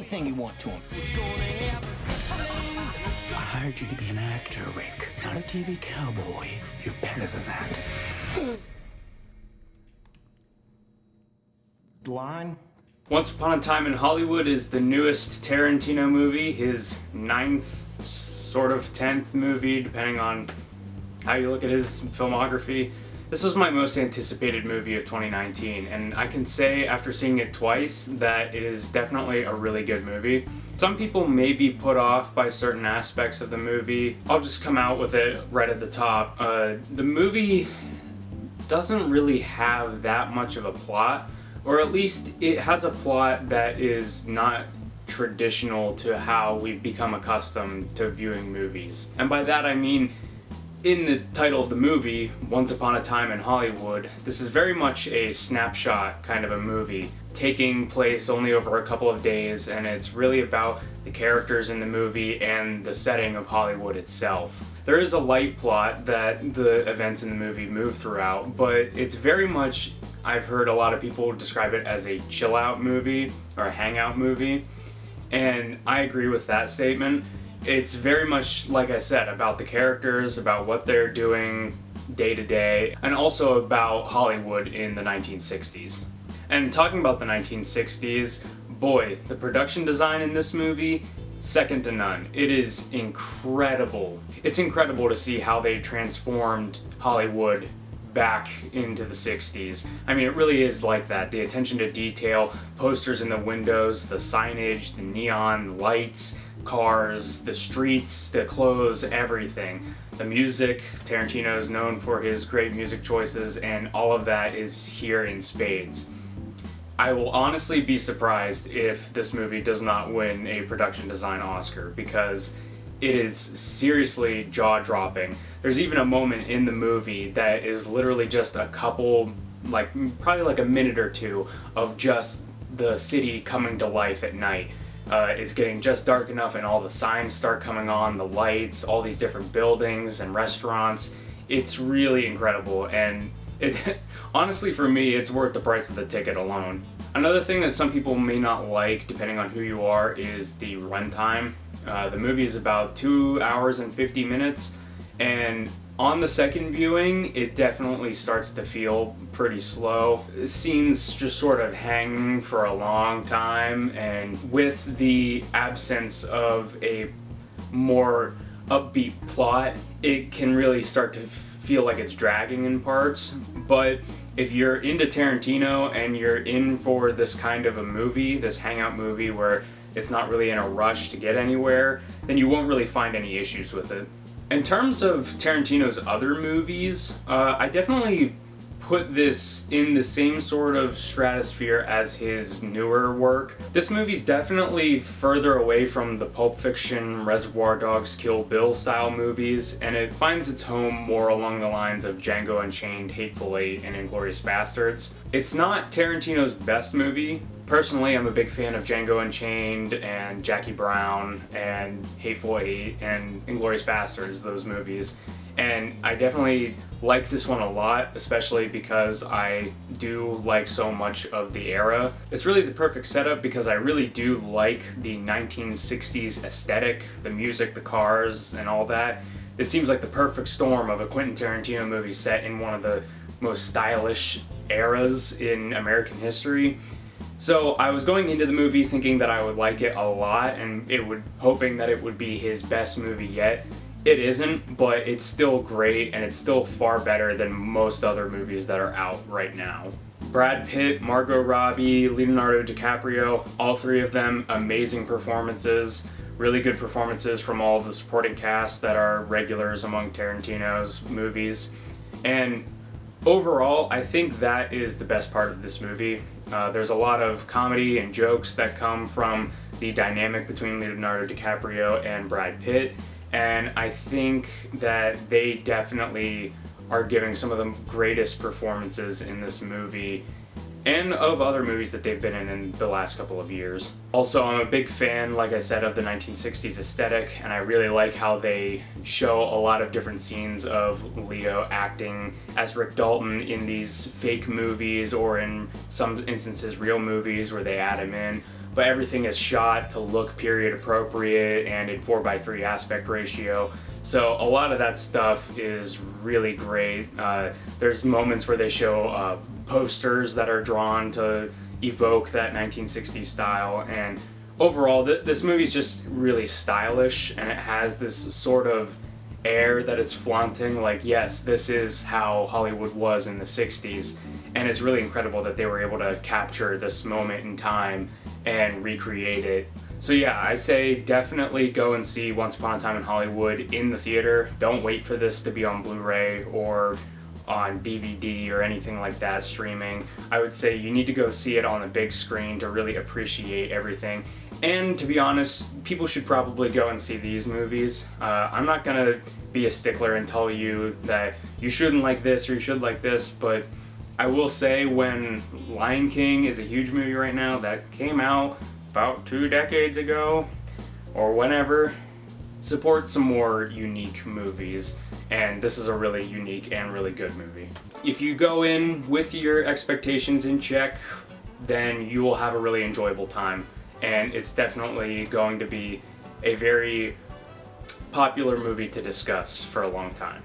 anything you want to him. I hired you to be an actor, Rick, not a TV cowboy. You're better than that. Line? Once Upon a Time in Hollywood is the newest Tarantino movie, his 9th, sort of 10th movie, depending on how you look at his filmography. This was my most anticipated movie of 2019, and I can say after seeing it twice that it is definitely a really good movie. Some people may be put off by certain aspects of the movie. I'll just come out with it right at the top. The movie doesn't really have that much of a plot, or at least it has a plot that is not traditional to how we've become accustomed to viewing movies. And by that I mean, in the title of the movie, Once Upon a Time in Hollywood, this is very much a snapshot kind of a movie, taking place only over a couple of days, and it's really about the characters in the movie and the setting of Hollywood itself. There is a light plot that the events in the movie move throughout, but it's very much, I've heard a lot of people describe it as a chill-out movie or a hangout movie, and I agree with that statement. It's very much, like I said, about the characters, about what they're doing day to day, and also about Hollywood in the 1960s. And talking about the 1960s, boy, the production design in this movie, second to none. It is incredible. It's incredible to see how they transformed Hollywood back into the 60s. I mean, it really is like that. The attention to detail, posters in the windows, the signage, the neon lights, cars, the streets, the clothes, everything. The music, Tarantino is known for his great music choices, and all of that is here in spades. I will honestly be surprised if this movie does not win a production design Oscar, because it is seriously jaw-dropping. There's even a moment in the movie that is literally just a couple, probably like a minute or two of just the city coming to life at night. It's getting just dark enough and all the signs start coming on, the lights, all these different buildings and restaurants. It's really incredible, and honestly for me, it's worth the price of the ticket alone. Another thing that some people may not like, depending on who you are, is the runtime. The movie is about 2 hours and 50 minutes, and on the second viewing, it definitely starts to feel pretty slow. Scenes just sort of hang for a long time, and with the absence of a more upbeat plot, it can really start to feel like it's dragging in parts. But if you're into Tarantino and you're in for this kind of a movie, this hangout movie where it's not really in a rush to get anywhere, then you won't really find any issues with it. In terms of Tarantino's other movies, I definitely put this in the same sort of stratosphere as his newer work. This movie's definitely further away from the Pulp Fiction, Reservoir Dogs, Kill Bill style movies, and it finds its home more along the lines of Django Unchained, Hateful Eight, and Inglourious Basterds. It's not Tarantino's best movie. Personally, I'm a big fan of Django Unchained and Jackie Brown and Hateful Eight and Inglourious Basterds, those movies. And I definitely like this one a lot, especially because I do like so much of the era. It's really the perfect setup because I really do like the 1960s aesthetic, the music, the cars, and all that. It seems like the perfect storm of a Quentin Tarantino movie set in one of the most stylish eras in American history. So I was going into the movie thinking that I would like it a lot and hoping that it would be his best movie yet. It isn't, but it's still great, and it's still far better than most other movies that are out right now. Brad Pitt, Margot Robbie, Leonardo DiCaprio, all three of them amazing performances. Really good performances from all of the supporting cast that are regulars among Tarantino's movies. And overall, I think that is the best part of this movie. There's a lot of comedy and jokes that come from the dynamic between Leonardo DiCaprio and Brad Pitt, and I think that they definitely are giving some of the greatest performances in this movie and of other movies that they've been in the last couple of years. Also, I'm a big fan, like I said, of the 1960s aesthetic, and I really like how they show a lot of different scenes of Leo acting as Rick Dalton in these fake movies, or in some instances real movies where they add him in. but everything is shot to look period appropriate and in 4:3 aspect ratio. So a lot of that stuff is really great. There's moments where they show posters that are drawn to evoke that 1960s style, and overall this movie's just really stylish, and it has this sort of air that it's flaunting, like, yes, this is how Hollywood was in the 60s, and it's really incredible that they were able to capture this moment in time and recreate it. So yeah, I say definitely go and see Once Upon a Time in Hollywood in the theater. Don't wait for this to be on Blu-ray or on DVD or anything like that streaming. I would say you need to go see it on the big screen to really appreciate everything. And to be honest, people should probably go and see these movies. I'm not gonna be a stickler and tell you that you shouldn't like this or you should like this, but I will say when Lion King is a huge movie right now that came out about 2 decades ago or whenever, support some more unique movies, and this is a really unique and really good movie. If you go in with your expectations in check, then you will have a really enjoyable time, and it's definitely going to be a very popular movie to discuss for a long time.